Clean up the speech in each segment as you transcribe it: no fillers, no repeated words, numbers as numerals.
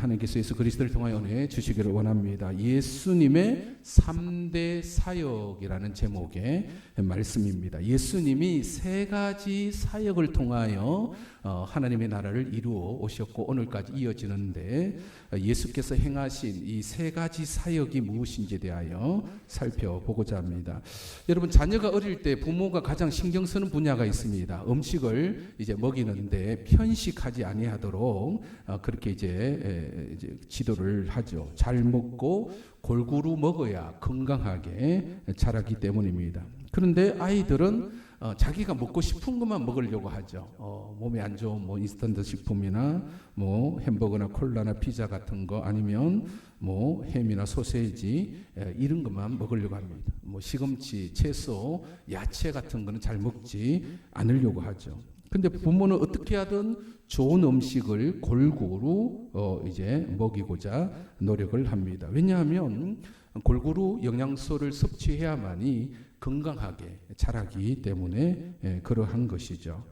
하나님께서 예수 그리스도를 통하여 은혜 주시기를 원합니다. 예수님의 3대 사역이라는 제목의 말씀입니다. 예수님이 세 가지 사역을 통하여 하나님의 나라를 이루어 오셨고 오늘까지 이어지는데 예수께서 행하신 이 세 가지 사역이 무엇인지에 대하여 살펴보고자 합니다. 여러분, 자녀가 어릴 때 부모가 가장 신경 쓰는 분야가 있습니다. 음식을 이제 먹이는데 편식하지 아니하도록 그렇게 이제 지도를 하죠. 잘 먹고 골고루 먹어야 건강하게 자라기 때문입니다. 그런데 아이들은 자기가 먹고 싶은 것만 먹으려고 하죠. 몸에 안 좋은 뭐 인스턴트 식품이나 뭐 햄버거나 콜라나 피자 같은 거, 아니면 뭐 햄이나 소세지 이런 것만 먹으려고 합니다. 뭐 시금치, 채소, 야채 같은 거는 잘 먹지 않으려고 하죠. 근데 부모는 어떻게 하든 좋은 음식을 골고루 이제 먹이고자 노력을 합니다. 왜냐하면 골고루 영양소를 섭취해야만이 건강하게 자라기 때문에 그러한 것이죠.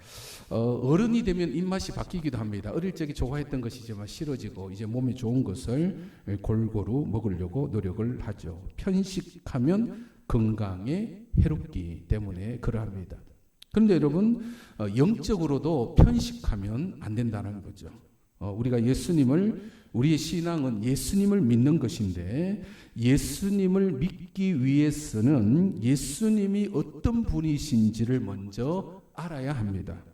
어른이 되면 입맛이 바뀌기도 합니다. 어릴 적에 좋아했던 것이지만 싫어지고 이제 몸에 좋은 것을 골고루 먹으려고 노력을 하죠. 편식하면 건강에 해롭기 때문에 그러합니다. 그런데 여러분, 영적으로도 편식하면 안 된다는 거죠. 우리가 우리의 신앙은 예수님을 믿는 것인데, 예수님을 믿기 위해서는 예수님이 어떤 분이신지를 먼저 알아야 합니다.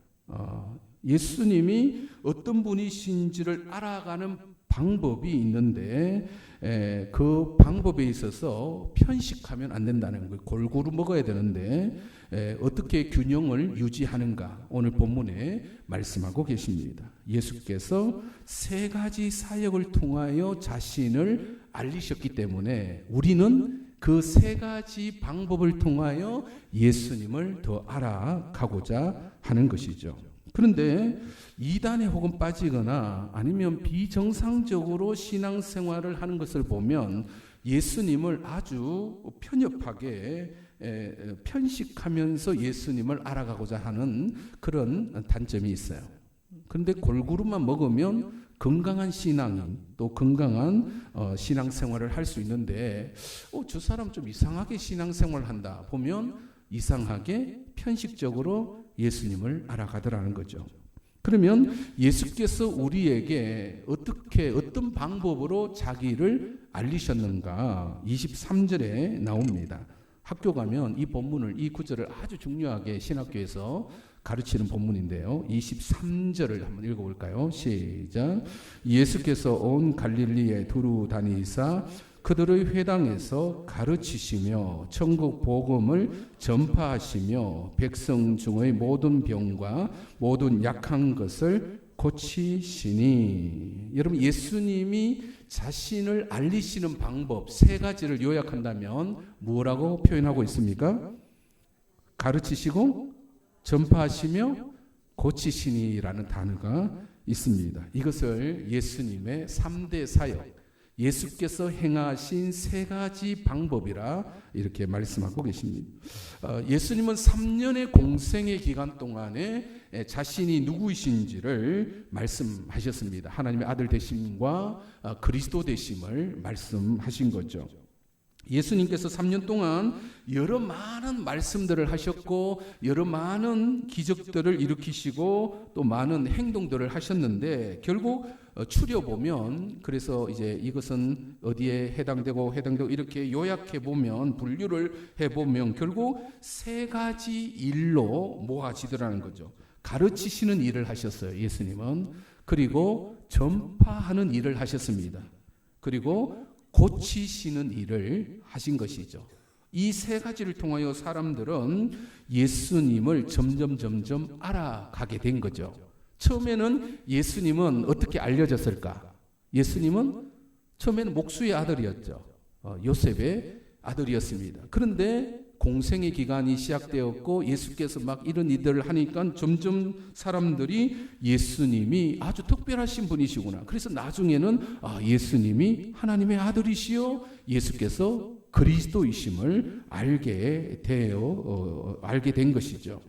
예수님이 어떤 분이신지를 알아가는 방법이 있는데, 그 방법에 있어서 편식하면 안 된다는 거예요. 골고루 먹어야 되는데 어떻게 균형을 유지하는가, 오늘 본문에 말씀하고 계십니다. 예수께서 세 가지 사역을 통하여 자신을 알리셨기 때문에 우리는 그 세 가지 방법을 통하여 예수님을 더 알아가고자 하는 것이죠. 그런데 이단에 혹은 빠지거나 아니면 비정상적으로 신앙생활을 하는 것을 보면 예수님을 아주 편협하게 편식하면서 예수님을 알아가고자 하는 그런 단점이 있어요. 그런데 골고루만 먹으면 건강한 신앙인, 또 건강한 신앙생활을 할 수 있는데 저 사람 좀 이상하게 신앙생활을 한다 보면 이상하게 편식적으로 예수님을 알아가더라는 거죠. 그러면 예수께서 우리에게 어떤 방법으로 자기를 알리셨는가 23절에 나옵니다. 학교 가면 이 본문을, 이 구절을 아주 중요하게 신학교에서 가르치는 본문인데요. 23절을 한번 읽어볼까요? 시작. 예수께서 온 갈릴리에 두루 다니사 그들의 회당에서 가르치시며 천국 복음을 전파하시며 백성 중의 모든 병과 모든 약한 것을 고치시니. 여러분, 예수님이 자신을 알리시는 방법 세 가지를 요약한다면 뭐라고 표현하고 있습니까? 가르치시고 전파하시며 고치시니라는 단어가 있습니다. 이것을 예수님의 3대 사역, 예수께서 행하신 세 가지 방법이라 이렇게 말씀하고 계십니다. 예수님은 3년의 공생의 기간 동안에 자신이 누구이신지를 말씀하셨습니다. 하나님의 아들 되심과 그리스도 되심을 말씀하신 거죠. 예수님께서 3년 동안 여러 많은 말씀들을 하셨고 여러 많은 기적들을 일으키시고 또 많은 행동들을 하셨는데 결국 추려보면, 그래서 이제 이것은 어디에 해당되고 이렇게 요약해보면, 분류를 해보면 결국 세 가지 일로 모아지더라는 거죠. 가르치시는 일을 하셨어요, 예수님은. 그리고 전파하는 일을 하셨습니다. 그리고 고치시는 일을 하신 것이죠. 이 세 가지를 통하여 사람들은 예수님을 점점 알아가게 된 거죠. 처음에는 예수님은 어떻게 알려졌을까? 예수님은 처음에는 목수의 아들이었죠. 요셉의 아들이었습니다. 그런데 공생의 기간이 시작되었고 예수께서 막 이런 일들을 하니까 점점 사람들이 예수님이 아주 특별하신 분이시구나. 그래서 나중에는 예수님이 하나님의 아들이시요 예수께서 그리스도이심을 알게 된 것이죠.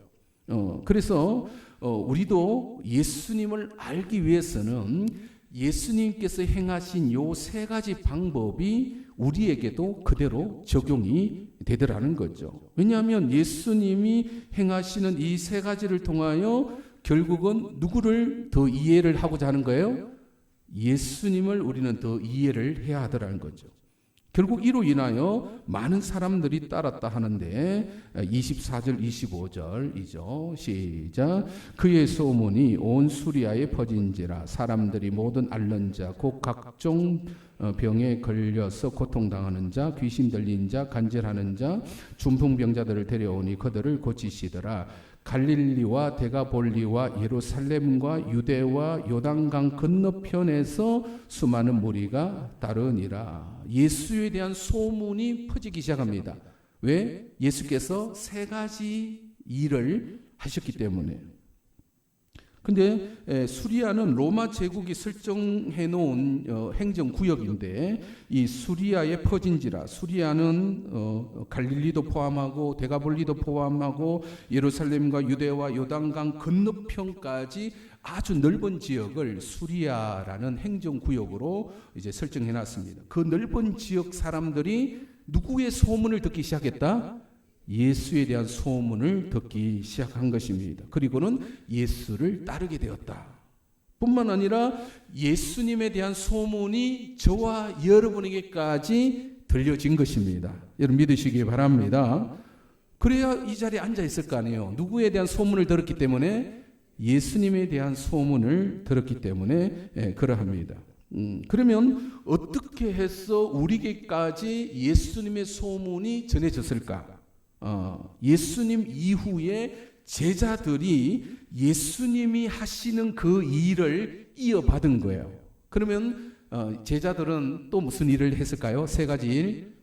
그래서 우리도 예수님을 알기 위해서는 예수님께서 행하신 요 세 가지 방법이 우리에게도 그대로 적용이 되더라는 거죠. 왜냐하면 예수님이 행하시는 이 세 가지를 통하여 결국은 누구를 더 이해를 하고자 하는 거예요? 예수님을 우리는 더 이해를 해야 하더라는 거죠. 결국 이로 인하여 많은 사람들이 따랐다 하는데 24절 25절이죠. 시작. 그의 소문이 온 수리아에 퍼진지라 사람들이 모든 앓는 자 곧 각종 병에 걸려서 고통당하는 자 귀신 들린 자 간질하는 자 중풍병자들을 데려오니 그들을 고치시더라. 갈릴리와 데가볼리와 예루살렘과 유대와 요단강 건너편에서 수많은 무리가 따르니라. 예수에 대한 소문이 퍼지기 시작합니다. 왜? 예수께서 세 가지 일을 하셨기 때문에. 근데 수리아는 로마 제국이 설정해 놓은 행정구역인데 이 수리아에 퍼진지라. 수리아는 갈릴리도 포함하고 데가볼리도 포함하고 예루살렘과 유대와 요단강 건너편까지 아주 넓은 지역을 수리아라는 행정구역으로 이제 설정해 놨습니다. 그 넓은 지역 사람들이 누구의 소문을 듣기 시작했다? 예수에 대한 소문을 듣기 시작한 것입니다. 그리고는 예수를 따르게 되었다. 뿐만 아니라 예수님에 대한 소문이 저와 여러분에게까지 들려진 것입니다. 여러분 믿으시기 바랍니다. 그래야 이 자리에 앉아 있을 거 아니에요. 누구에 대한 소문을 들었기 때문에? 예수님에 대한 소문을 들었기 때문에 그러합니다. 그러면 어떻게 해서 우리에게까지 예수님의 소문이 전해졌을까? 예수님 이후에 제자들이 예수님이 하시는 그 일을 이어받은 거예요. 그러면 제자들은 또 무슨 일을 했을까요? 세 가지 일.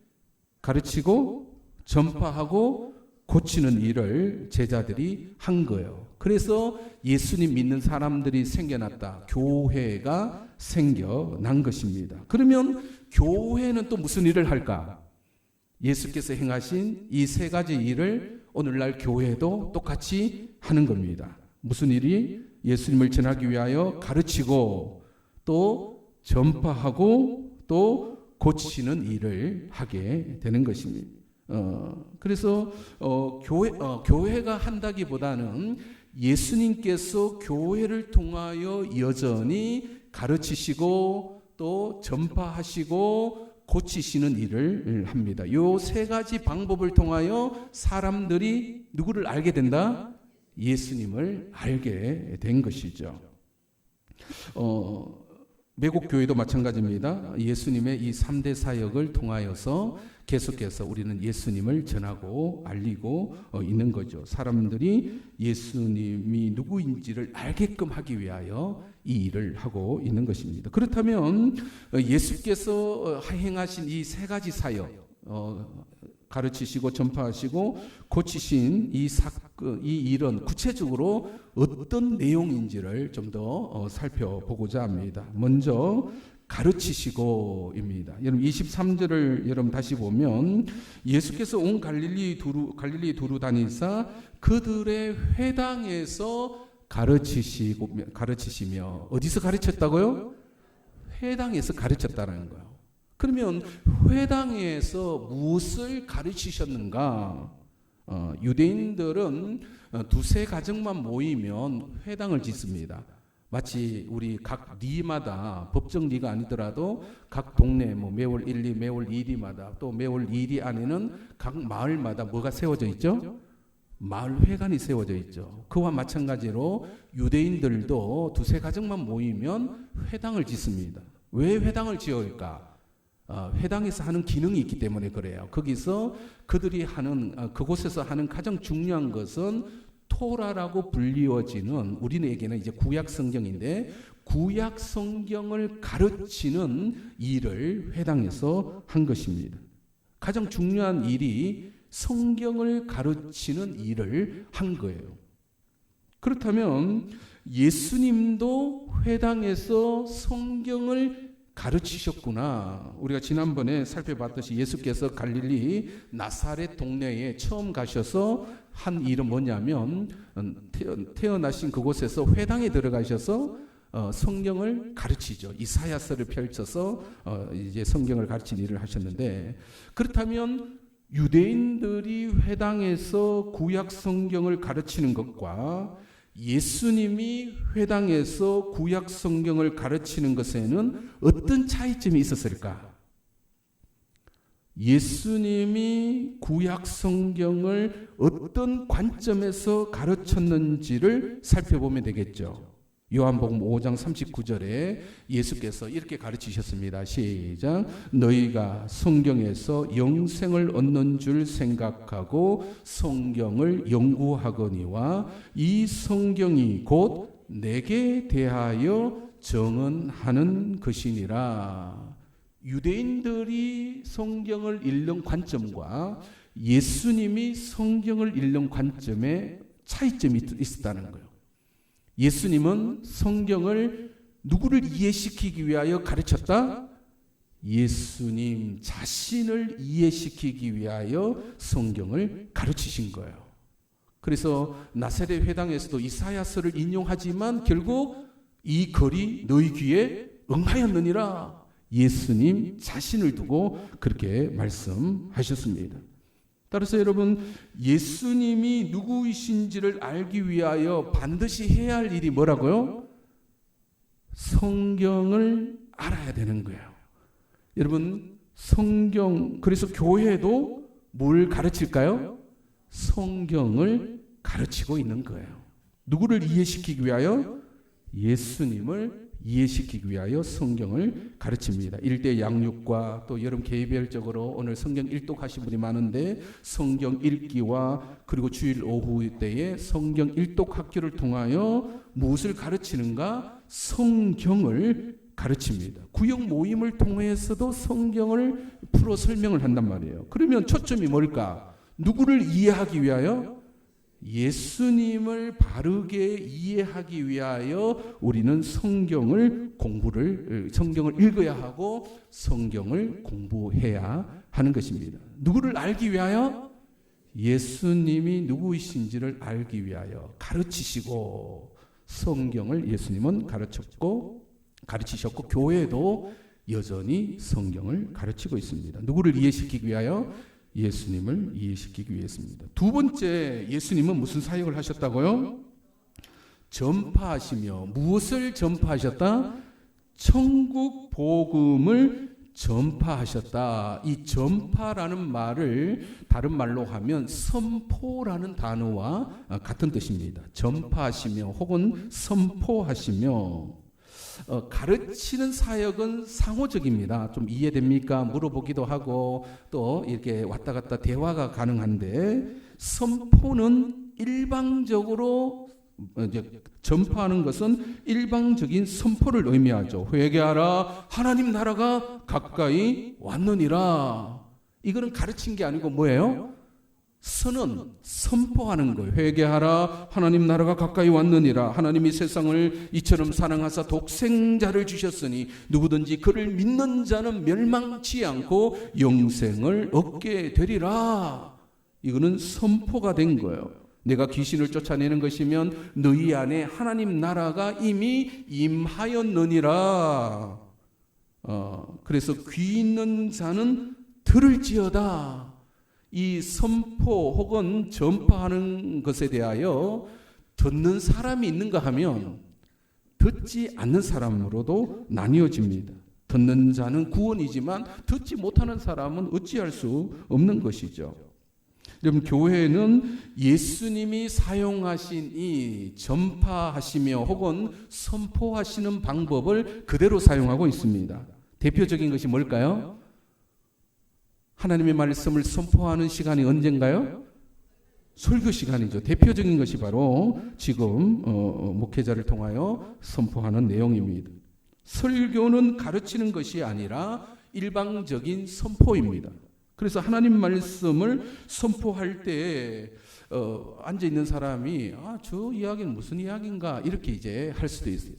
가르치고 전파하고 고치는 일을 제자들이 한 거예요. 그래서 예수님 믿는 사람들이 생겨났다. 교회가 생겨난 것입니다. 그러면 교회는 또 무슨 일을 할까? 예수께서 행하신 이 세 가지 일을 오늘날 교회도 똑같이 하는 겁니다. 무슨 일이? 예수님을 전하기 위하여 가르치고 또 전파하고 또 고치는 일을 하게 되는 것입니다. 그래서 교회가 한다기보다는 예수님께서 교회를 통하여 여전히 가르치시고 또 전파하시고 고치시는 일을 합니다. 이 세 가지 방법을 통하여 사람들이 누구를 알게 된다? 예수님을 알게 된 것이죠. 외국 교회도 마찬가지입니다. 예수님의 이 3대 사역을 통하여서 계속해서 우리는 예수님을 전하고 알리고 있는 거죠. 사람들이 예수님이 누구인지를 알게끔 하기 위하여 이 일을 하고 있는 것입니다. 그렇다면 예수께서 행하신 이 세 가지 사역, 가르치시고 전파하시고 고치신 이 일은 구체적으로 어떤 내용인지를 좀 더 살펴보고자 합니다. 먼저 가르치시고입니다. 여러분 23절을 여러분 다시 보면 예수께서 온 갈릴리 두루 다니사 그들의 회당에서 가르치시며 어디서 가르쳤다고요? 회당에서 가르쳤다는 거예요. 그러면 회당에서 무엇을 가르치셨는가? 유대인들은 두세 가정만 모이면 회당을 짓습니다. 마치 우리 각 리마다 법정 리가 아니더라도 각 동네 매월 1, 2, 매월 2리마다 또 매월 2리 안에는 각 마을마다 뭐가 세워져 있죠? 마을 회관이 세워져 있죠. 그와 마찬가지로 유대인들도 두세 가정만 모이면 회당을 짓습니다. 왜 회당을 지을까? 회당에서 하는 기능이 있기 때문에 그래요. 거기서 그들이 하는 그곳에서 하는 가장 중요한 것은 토라라고 불리워지는 우리에게는 이제 구약 성경인데 구약 성경을 가르치는 일을 회당에서 한 것입니다. 가장 중요한 일이 성경을 가르치는 일을 한 거예요. 그렇다면 예수님도 회당에서 성경을 가르치셨구나. 우리가 지난번에 살펴봤듯이 예수께서 갈릴리 나사렛 동네에 처음 가셔서 한 일은 뭐냐면 태어나신 그곳에서 회당에 들어가셔서 성경을 가르치죠. 이사야서를 펼쳐서 이제 성경을 가르치는 일을 하셨는데, 그렇다면 유대인들이 회당에서 구약 성경을 가르치는 것과 예수님이 회당에서 구약 성경을 가르치는 것에는 어떤 차이점이 있었을까? 예수님이 구약 성경을 어떤 관점에서 가르쳤는지를 살펴보면 되겠죠. 요한복음 5장 39절에 예수께서 이렇게 가르치셨습니다. 시작. 너희가 성경에서 영생을 얻는 줄 생각하고 성경을 연구하거니와 이 성경이 곧 내게 대하여 정언하는 것이니라. 유대인들이 성경을 읽는 관점과 예수님이 성경을 읽는 관점에 차이점이 있었다는 거예요. 예수님은 성경을 누구를 이해시키기 위하여 가르쳤다? 예수님 자신을 이해시키기 위하여 성경을 가르치신 거예요. 그래서 나사렛 회당에서도 이사야서를 인용하지만 결국 이 글이 너희 귀에 응하였느니라. 예수님 자신을 두고 그렇게 말씀하셨습니다. 따라서 여러분, 예수님이 누구이신지를 알기 위하여 반드시 해야 할 일이 뭐라고요? 성경을 알아야 되는 거예요. 여러분, 성경, 그래서 교회도 뭘 가르칠까요? 성경을 가르치고 있는 거예요. 누구를 이해시키기 위하여? 예수님을 이해시키기 위하여 성경을 가르칩니다. 일대 양육과 또 여름 개별적으로 오늘 성경 일독하신 분이 많은데 성경 읽기와 그리고 주일 오후 때에 성경 일독 학교를 통하여 무엇을 가르치는가? 성경을 가르칩니다. 구역 모임을 통해서도 성경을 풀어 설명을 한단 말이에요. 그러면 초점이 뭘까? 누구를 이해하기 위하여? 예수님을 바르게 이해하기 위하여 우리는 성경을 읽어야 하고 성경을 공부해야 하는 것입니다. 누구를 알기 위하여? 예수님이 누구이신지를 알기 위하여 가르치시고, 성경을 예수님은 가르치셨고 교회도 여전히 성경을 가르치고 있습니다. 누구를 이해시키기 위하여? 예수님을 이해시키기 위해서입니다. 두 번째, 예수님은 무슨 사역을 하셨다고요? 전파하시며. 무엇을 전파하셨다? 천국 복음을 전파하셨다. 이 전파라는 말을 다른 말로 하면 선포라는 단어와 같은 뜻입니다. 전파하시며 혹은 선포하시며. 가르치는 사역은 상호적입니다. 좀 이해됩니까? 물어보기도 하고 또 이렇게 왔다 갔다 대화가 가능한데, 선포는 일방적으로 이제 전파하는 것은 일방적인 선포를 의미하죠. 회개하라, 하나님 나라가 가까이 왔느니라. 이거는 가르친 게 아니고 뭐예요? 선포하는 거예요. 회개하라, 하나님 나라가 가까이 왔느니라. 하나님이 세상을 이처럼 사랑하사 독생자를 주셨으니 누구든지 그를 믿는 자는 멸망치 않고 영생을 얻게 되리라. 이거는 선포가 된 거예요. 내가 귀신을 쫓아내는 것이면 너희 안에 하나님 나라가 이미 임하였느니라. 그래서 귀 있는 자는 들을지어다. 이 선포 혹은 전파하는 것에 대하여 듣는 사람이 있는가 하면 듣지 않는 사람으로도 나뉘어집니다. 듣는 자는 구원이지만 듣지 못하는 사람은 어찌할 수 없는 것이죠. 여러분, 교회는 예수님이 사용하신 이 전파하시며 혹은 선포하시는 방법을 그대로 사용하고 있습니다. 대표적인 것이 뭘까요? 하나님의 말씀을 선포하는 시간이 언젠가요? 설교 시간이죠. 대표적인 것이 바로 지금 목회자를 통하여 선포하는 내용입니다. 설교는 가르치는 것이 아니라 일방적인 선포입니다. 그래서 하나님 말씀을 선포할 때 앉아있는 사람이 저 이야기는 무슨 이야기인가 이렇게 이제 할 수도 있어요.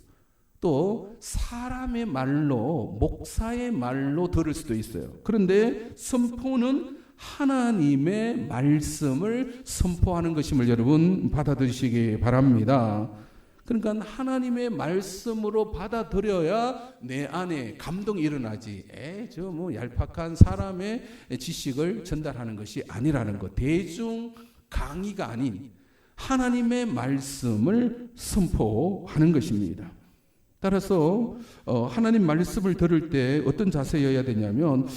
또 사람의 말로, 목사의 말로 들을 수도 있어요. 그런데 선포는 하나님의 말씀을 선포하는 것임을 여러분 받아들이시기 바랍니다. 그러니까 하나님의 말씀으로 받아들여야 내 안에 감동이 일어나지. 저 뭐 얄팍한 사람의 지식을 전달하는 것이 아니라는 것. 대중 강의가 아닌 하나님의 말씀을 선포하는 것입니다. 따라서 하나님 말씀을 들을 때 어떤 자세여야 되냐면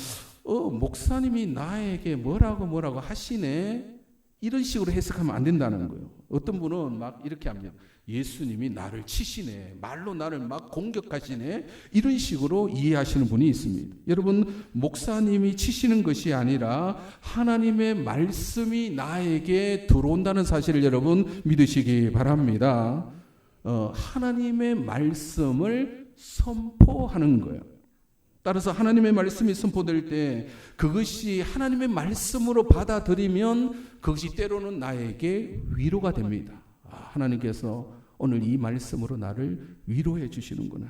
목사님이 나에게 뭐라고 하시네, 이런 식으로 해석하면 안 된다는 거예요. 어떤 분은 막 이렇게 합니다. 예수님이 나를 치시네, 말로 나를 막 공격하시네, 이런 식으로 이해하시는 분이 있습니다. 여러분, 목사님이 치시는 것이 아니라 하나님의 말씀이 나에게 들어온다는 사실을 여러분 믿으시기 바랍니다. 하나님의 말씀을 선포하는 거예요. 따라서 하나님의 말씀이 선포될 때 그것이 하나님의 말씀으로 받아들이면 그것이 때로는 나에게 위로가 됩니다. 하나님께서 오늘 이 말씀으로 나를 위로해 주시는구나.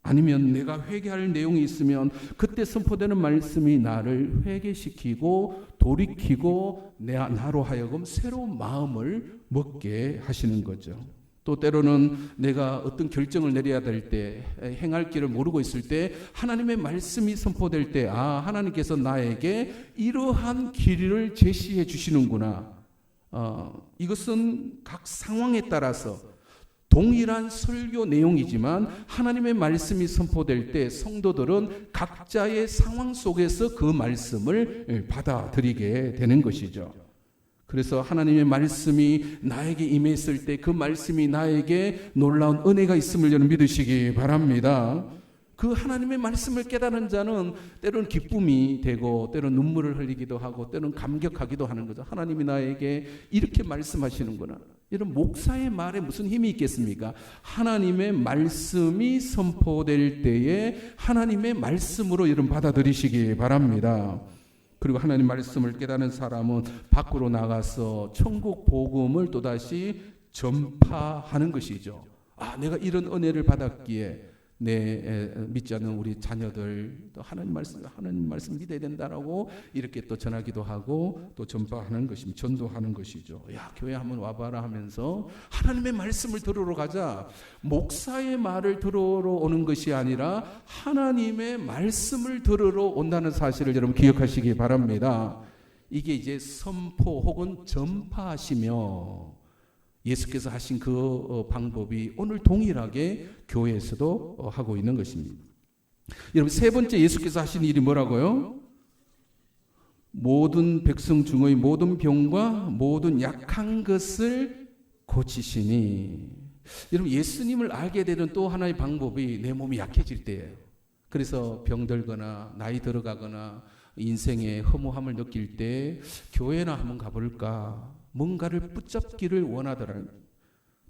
아니면 내가 회개할 내용이 있으면 그때 선포되는 말씀이 나를 회개시키고 돌이키고 나로 하여금 새로운 마음을 먹게 하시는 거죠. 또 때로는 내가 어떤 결정을 내려야 될 때, 행할 길을 모르고 있을 때 하나님의 말씀이 선포될 때 하나님께서 나에게 이러한 길을 제시해 주시는구나. 이것은 각 상황에 따라서 동일한 설교 내용이지만 하나님의 말씀이 선포될 때 성도들은 각자의 상황 속에서 그 말씀을 받아들이게 되는 것이죠. 그래서 하나님의 말씀이 나에게 임했을 때 그 말씀이 나에게 놀라운 은혜가 있음을 여러분 믿으시기 바랍니다. 그 하나님의 말씀을 깨달은 자는 때로는 기쁨이 되고 때로는 눈물을 흘리기도 하고 때로는 감격하기도 하는 거죠. 하나님이 나에게 이렇게 말씀하시는구나. 이런 목사의 말에 무슨 힘이 있겠습니까? 하나님의 말씀이 선포될 때에 하나님의 말씀으로 여러분 받아들이시기 바랍니다. 그리고 하나님 말씀을 깨닫는 사람은 밖으로 나가서 천국 복음을 또다시 전파하는 것이죠. 내가 이런 은혜를 받았기에 내 믿지 않는 우리 자녀들 또 하나님 말씀 믿어야 된다라고 이렇게 또 전하기도 하고 또 전파하는 것입니다. 전도하는 것이죠. 교회 한번 와봐라 하면서 하나님의 말씀을 들으러 가자. 목사의 말을 들으러 오는 것이 아니라 하나님의 말씀을 들으러 온다는 사실을 여러분 기억하시기 바랍니다. 이게 이제 선포 혹은 전파하시며 예수께서 하신 그 방법이 오늘 동일하게 교회에서도 하고 있는 것입니다. 여러분, 세 번째 예수께서 하신 일이 뭐라고요? 모든 백성 중의 모든 병과 모든 약한 것을 고치시니. 여러분, 예수님을 알게 되는 또 하나의 방법이 내 몸이 약해질 때예요. 그래서 병들거나 나이 들어가거나 인생의 허무함을 느낄 때 교회나 한번 가볼까, 뭔가를 붙잡기를 원하더라는 거예요.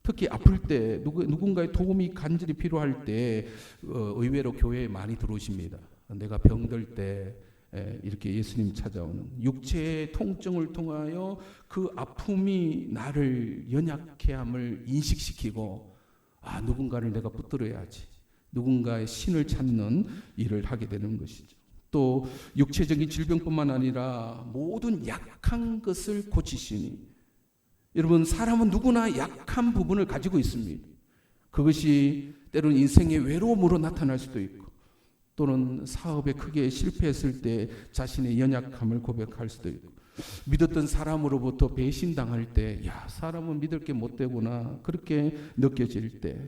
특히 아플 때 누군가의 도움이 간절히 필요할 때 의외로 교회에 많이 들어오십니다. 내가 병들 때 이렇게 예수님 찾아오는 육체의 통증을 통하여 그 아픔이 나를 연약해 함을 인식시키고 누군가를 내가 붙들어야지, 누군가의 신을 찾는 일을 하게 되는 것이죠. 또 육체적인 질병뿐만 아니라 모든 약한 것을 고치시니. 여러분, 사람은 누구나 약한 부분을 가지고 있습니다. 그것이 때로는 인생의 외로움으로 나타날 수도 있고 또는 사업에 크게 실패했을 때 자신의 연약함을 고백할 수도 있고 믿었던 사람으로부터 배신당할 때 사람은 믿을 게 못 되구나 그렇게 느껴질 때,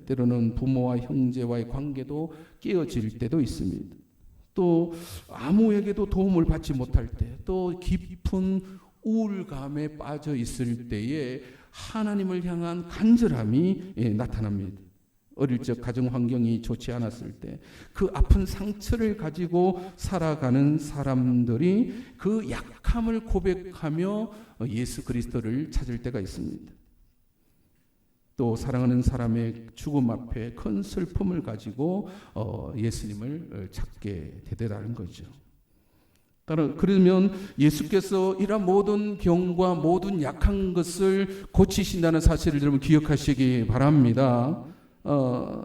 때로는 부모와 형제와의 관계도 깨어질 때도 있습니다. 또 아무에게도 도움을 받지 못할 때, 또 깊은 우울감에 빠져 있을 때에 하나님을 향한 간절함이 나타납니다. 어릴 적 가정 환경이 좋지 않았을 때 그 아픈 상처를 가지고 살아가는 사람들이 그 약함을 고백하며 예수 그리스도를 찾을 때가 있습니다. 또 사랑하는 사람의 죽음 앞에 큰 슬픔을 가지고 예수님을 찾게 되더라는 거죠. 그러면 예수께서 이러한 모든 병과 모든 약한 것을 고치신다는 사실을 여러분 기억하시기 바랍니다.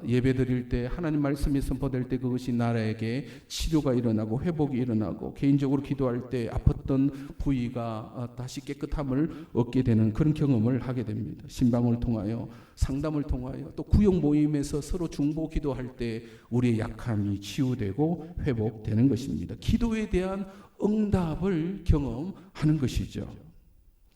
예배 드릴 때 하나님 말씀이 선포될 때 그것이 나에게 치료가 일어나고 회복이 일어나고 개인적으로 기도할 때 아팠던 부위가 다시 깨끗함을 얻게 되는 그런 경험을 하게 됩니다. 신방을 통하여 상담을 통하여 또 구역 모임에서 서로 중보 기도할 때 우리의 약함이 치유되고 회복되는 것입니다. 기도에 대한 응답을 경험하는 것이죠.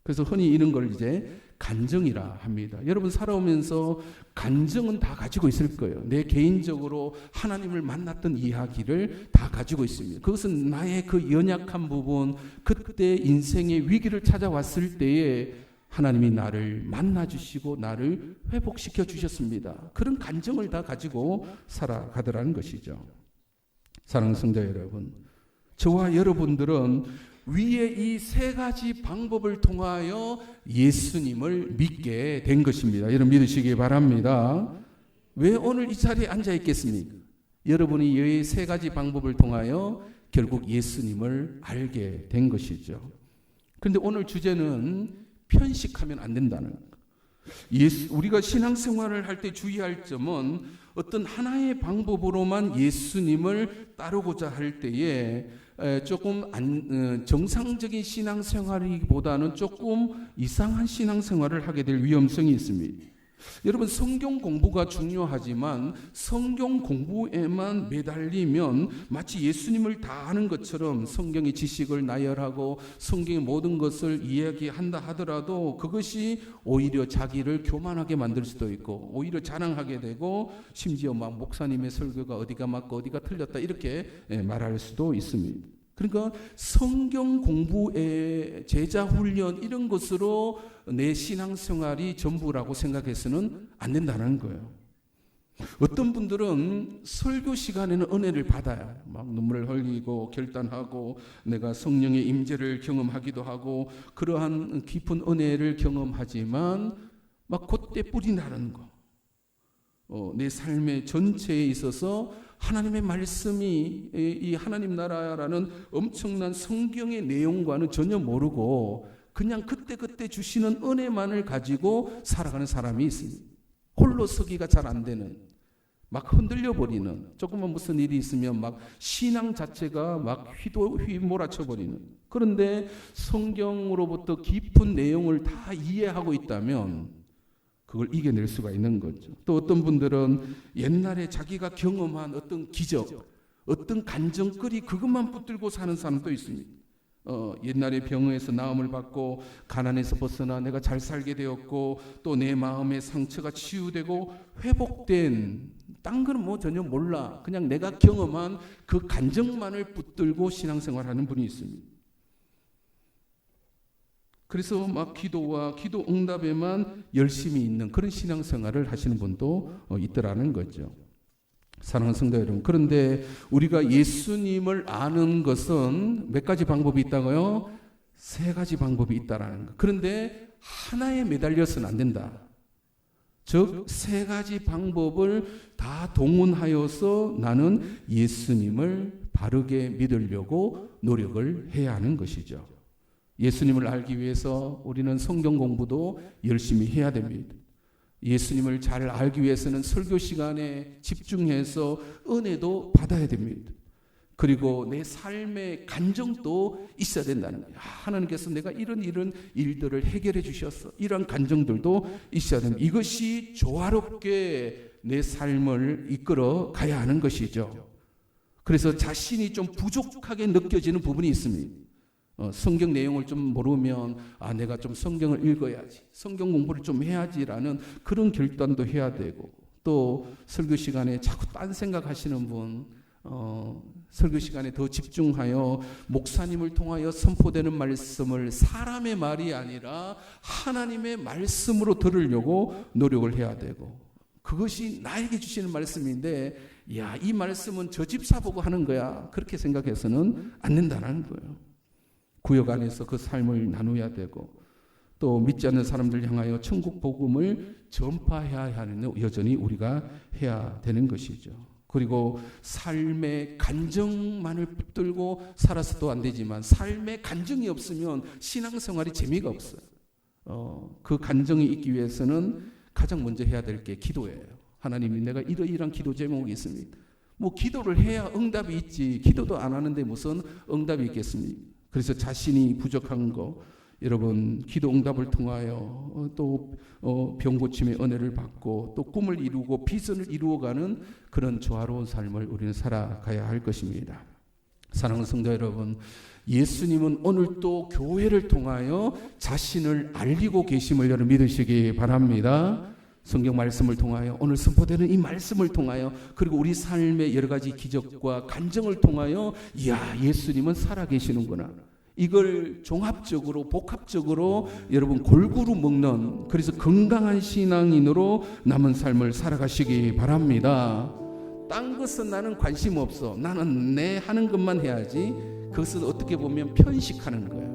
그래서 흔히 이런 걸 이제 간증이라 합니다. 여러분 살아오면서 간증은 다 가지고 있을 거예요. 내 개인적으로 하나님을 만났던 이야기를 다 가지고 있습니다. 그것은 나의 그 연약한 부분, 그때 인생의 위기를 찾아왔을 때에 하나님이 나를 만나주시고 나를 회복시켜 주셨습니다. 그런 간증을 다 가지고 살아가더라는 것이죠. 사랑하는 성도 여러분, 저와 여러분들은 위에 이 세 가지 방법을 통하여 예수님을 믿게 된 것입니다. 여러분 믿으시기 바랍니다. 왜 오늘 이 자리에 앉아 있겠습니까? 여러분이 이 세 가지 방법을 통하여 결국 예수님을 알게 된 것이죠. 그런데 오늘 주제는 편식하면 안 된다는 거예요. 우리가 신앙생활을 할 때 주의할 점은 어떤 하나의 방법으로만 예수님을 따르고자 할 때에 조금 정상적인 신앙생활이보다는 조금 이상한 신앙생활을 하게 될 위험성이 있습니다. 여러분 성경 공부가 중요하지만 성경 공부에만 매달리면 마치 예수님을 다 아는 것처럼 성경의 지식을 나열하고 성경의 모든 것을 이야기한다 하더라도 그것이 오히려 자기를 교만하게 만들 수도 있고 오히려 자랑하게 되고 심지어 막 목사님의 설교가 어디가 맞고 어디가 틀렸다 이렇게 말할 수도 있습니다. 그러니까 성경 공부의 제자 훈련 이런 것으로 내 신앙생활이 전부라고 생각해서는 안 된다는 거예요. 어떤 분들은 설교 시간에는 은혜를 받아요. 막 눈물을 흘리고 결단하고 내가 성령의 임재를 경험하기도 하고 그러한 깊은 은혜를 경험하지만 막 그때 뿌리 나는 거. 내 삶의 전체에 있어서 하나님의 말씀이 이 하나님 나라라는 엄청난 성경의 내용과는 전혀 모르고 그냥 그때그때 주시는 은혜만을 가지고 살아가는 사람이 있습니다. 홀로 서기가 잘 안 되는, 막 흔들려 버리는, 조금만 무슨 일이 있으면 막 신앙 자체가 막 휘몰아쳐 버리는. 그런데 성경으로부터 깊은 내용을 다 이해하고 있다면 그걸 이겨낼 수가 있는 거죠. 또 어떤 분들은 옛날에 자기가 경험한 어떤 기적, 어떤 간증거리 그것만 붙들고 사는 사람도 있습니다. 옛날에 병에서 나음을 받고 가난에서 벗어나 내가 잘 살게 되었고 또 내 마음의 상처가 치유되고 회복된 딴 거는 뭐 전혀 몰라. 그냥 내가 경험한 그 간증만을 붙들고 신앙생활하는 분이 있습니다. 그래서 막 기도와 기도 응답에만 열심히 있는 그런 신앙생활을 하시는 분도 있더라는 거죠. 사랑하는 성도 여러분, 그런데 우리가 예수님을 아는 것은 몇 가지 방법이 있다고요? 세 가지 방법이 있다라는 거. 그런데 하나에 매달려서는 안 된다. 즉 세 가지 방법을 다 동원하여서 나는 예수님을 바르게 믿으려고 노력을 해야 하는 것이죠. 예수님을 알기 위해서 우리는 성경 공부도 열심히 해야 됩니다. 예수님을 잘 알기 위해서는 설교 시간에 집중해서 은혜도 받아야 됩니다. 그리고 내 삶의 간정도 있어야 된다는 거예요. 하나님께서 내가 이런 일들을 해결해 주셨어. 이런 간정들도 있어야 됩니다. 이것이 조화롭게 내 삶을 이끌어 가야 하는 것이죠. 그래서 자신이 좀 부족하게 느껴지는 부분이 있습니다. 성경 내용을 좀 모르면 내가 좀 성경을 읽어야지, 성경 공부를 좀 해야지라는 그런 결단도 해야 되고 또 설교 시간에 자꾸 딴 생각하시는 분 설교 시간에 더 집중하여 목사님을 통하여 선포되는 말씀을 사람의 말이 아니라 하나님의 말씀으로 들으려고 노력을 해야 되고 그것이 나에게 주시는 말씀인데 이 말씀은 저 집사 보고 하는 거야 그렇게 생각해서는 안 된다는 거예요. 구역 안에서 그 삶을 나누어야 되고 또 믿지 않는 사람들 향하여 천국 복음을 전파해야 하는 여전히 우리가 해야 되는 것이죠. 그리고 삶의 간증만을 붙들고 살아서도 안 되지만 삶의 간증이 없으면 신앙생활이 재미가 없어요. 그 간증이 있기 위해서는 가장 먼저 해야 될 게 기도예요. 하나님이 내가 이러이러한 기도 제목이 있습니다. 뭐 기도를 해야 응답이 있지, 기도도 안 하는데 무슨 응답이 있겠습니까? 그래서 자신이 부족한 거, 여러분 기도 응답을 통하여 또 병 고침의 은혜를 받고 또 꿈을 이루고 비전을 이루어가는 그런 조화로운 삶을 우리는 살아가야 할 것입니다. 사랑하는 성도 여러분, 예수님은 오늘 또 교회를 통하여 자신을 알리고 계심을 여러분 믿으시기 바랍니다. 성경 말씀을 통하여, 오늘 선포되는 이 말씀을 통하여, 그리고 우리 삶의 여러 가지 기적과 간증을 통하여, 이야, 예수님은 살아계시는구나, 이걸 종합적으로 복합적으로 여러분 골고루 먹는, 그래서 건강한 신앙인으로 남은 삶을 살아가시기 바랍니다. 딴 것은 나는 관심 없어, 나는 내 하는 것만 해야지, 그것은 어떻게 보면 편식하는 거야.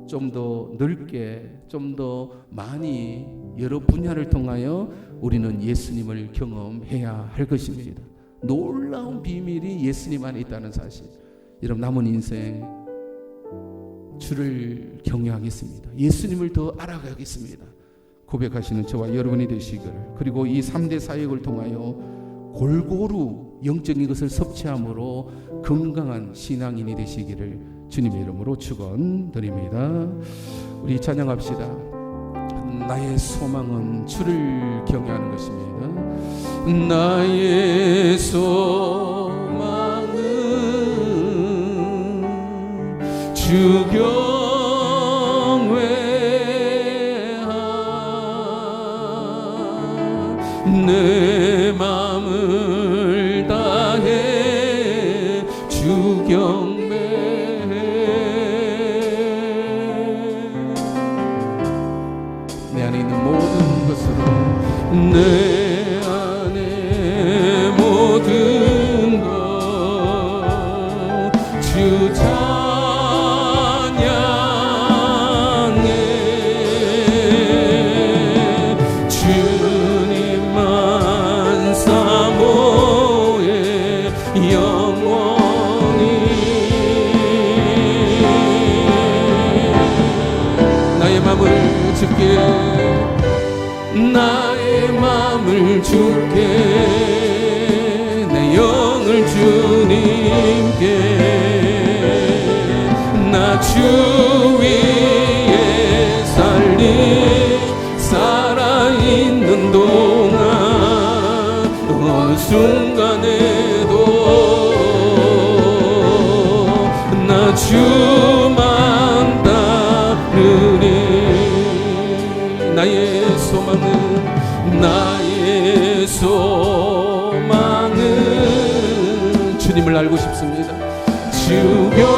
좀 더 넓게, 좀 더 많이 여러 분야를 통하여 우리는 예수님을 경험해야 할 것입니다. 놀라운 비밀이 예수님 안에 있다는 사실, 여러분 남은 인생 주를 경외하겠습니다. 예수님을 더 알아가겠습니다. 고백하시는 저와 여러분이 되시기를, 그리고 이 3대 사역을 통하여 골고루 영적인 것을 섭취함으로 건강한 신앙인이 되시기를 주님의 이름으로 축원드립니다. 우리 찬양합시다. 나의 소망은 주를 경외하는 것입니다. 나의 소망은 주 경외하, 내 마음을 다해 주 경배해. 내 안에 있는 모든 것으로, 내 안에 모든 것 주 나의 마음을 주께, 내 영을 주님께, 나 주 위에 살아있는 동안 어느 순간에도 나 주만 따르리. 나의 소망은 주님을 알고 싶습니다. 주 경외하,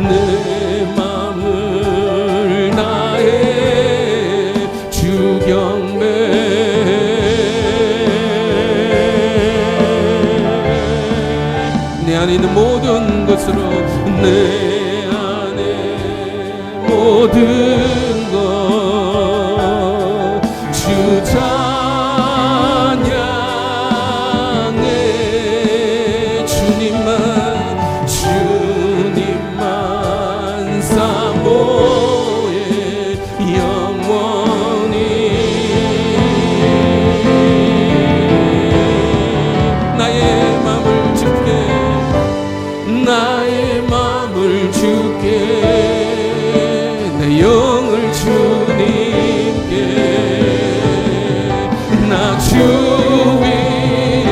내 마음을 다해 주 경배해. 내 안에 있는 모든 것으로, 내 안에 모든 것 주 찬양해. 주님만 사모해 영원히. 나의 마음을 주께, 나의 마음을 주께, 내 영을 주님께, 나 주 위에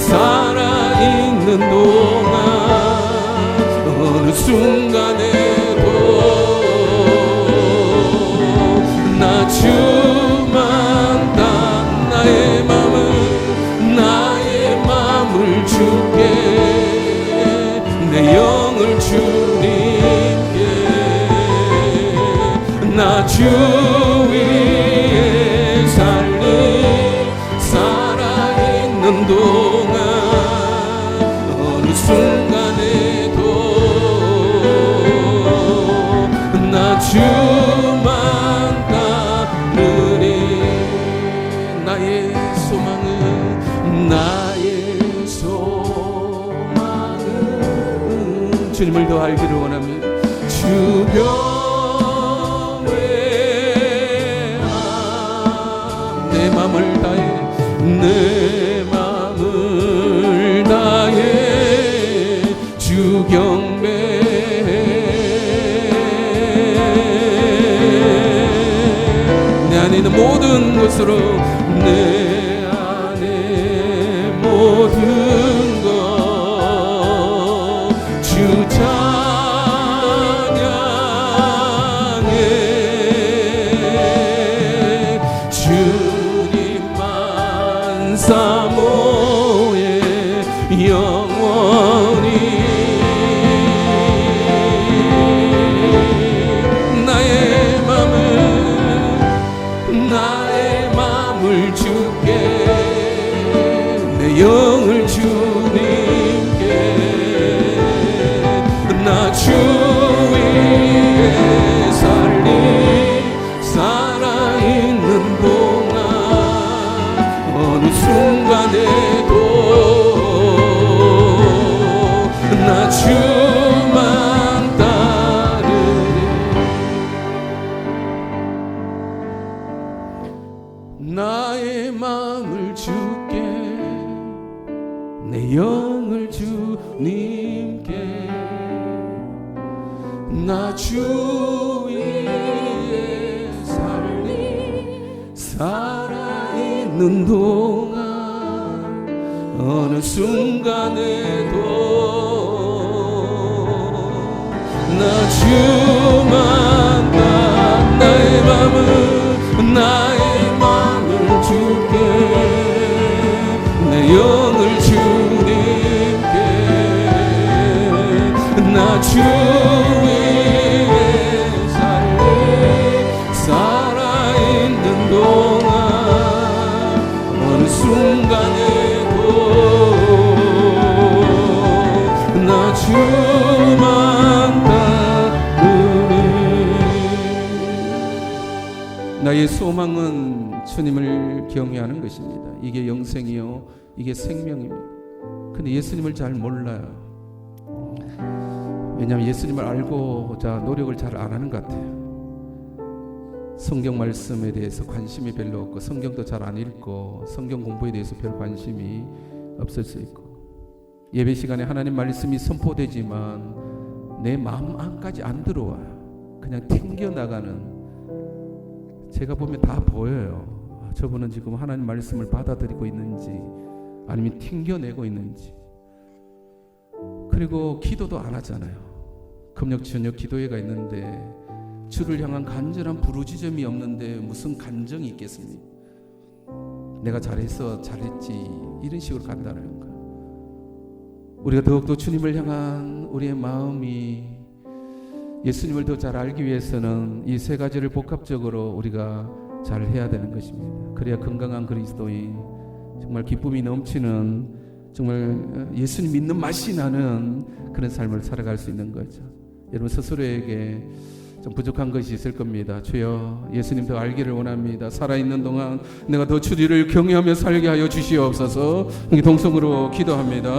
살아있는 동안 어느 순간에도 나 주만 다, 나의 마음을 주께, 내 영을 주님께, 나 주 위에 살아있는 동안 어느 순간에도 나 주만 따르리. 나의 소망은 주님을 더 알기를 원합니다. 주 내 맘을 다해 내 맘을 다해 주 경배해 내 안에 있는 모든 것으로 내 안에 모든 것 주 찬양해 주님만 사모해 영원히 나의 맘을 주께 내 영을 주님께 나 주 위에 살아있는 동안 어느 순간에도 나 주만 따르리 나의 마음을 주께 내 영을 주님께 나 주 위에 살아있는 동안 어느 순간에도 나 주만 다 나의 맘을 주께 내 영을 주님께 나 주 위에 살아있는 동안 어느 순간에도 나 주만 따르리 나의 소망은 주님을 경외하는 것입니다. 이게 영생이요 이게 생명입니다. 근데 예수님을 잘 몰라요. 왜냐하면 예수님을 알고자 노력을 잘 안 하는 것 같아요. 성경 말씀에 대해서 관심이 별로 없고 성경도 잘 안 읽고 성경 공부에 대해서 별 관심이 없을 수 있고 예배 시간에 하나님 말씀이 선포되지만 내 마음 안까지 안 들어와요. 그냥 튕겨나가는 제가 보면 다 보여요. 저분은 지금 하나님 말씀을 받아들이고 있는지 아니면 튕겨내고 있는지. 그리고 기도도 안 하잖아요. 금요 저녁 기도회가 있는데 주를 향한 간절한 부르짖음이 없는데 무슨 간정이 있겠습니까? 내가 잘했어 잘했지 이런 식으로 간다는 거예요. 우리가 더욱더 주님을 향한 우리의 마음이 예수님을 더 잘 알기 위해서는 이 세 가지를 복합적으로 우리가 잘 해야 되는 것입니다. 그래야 건강한 그리스도인 정말 기쁨이 넘치는 정말 예수님 믿는 맛이 나는 그런 삶을 살아갈 수 있는 거죠. 여러분 스스로에게 좀 부족한 것이 있을 겁니다. 주여 예수님 더 알기를 원합니다. 살아있는 동안 내가 더 주님을 경외하며 살게 하여 주시옵소서. 동성으로 기도합니다.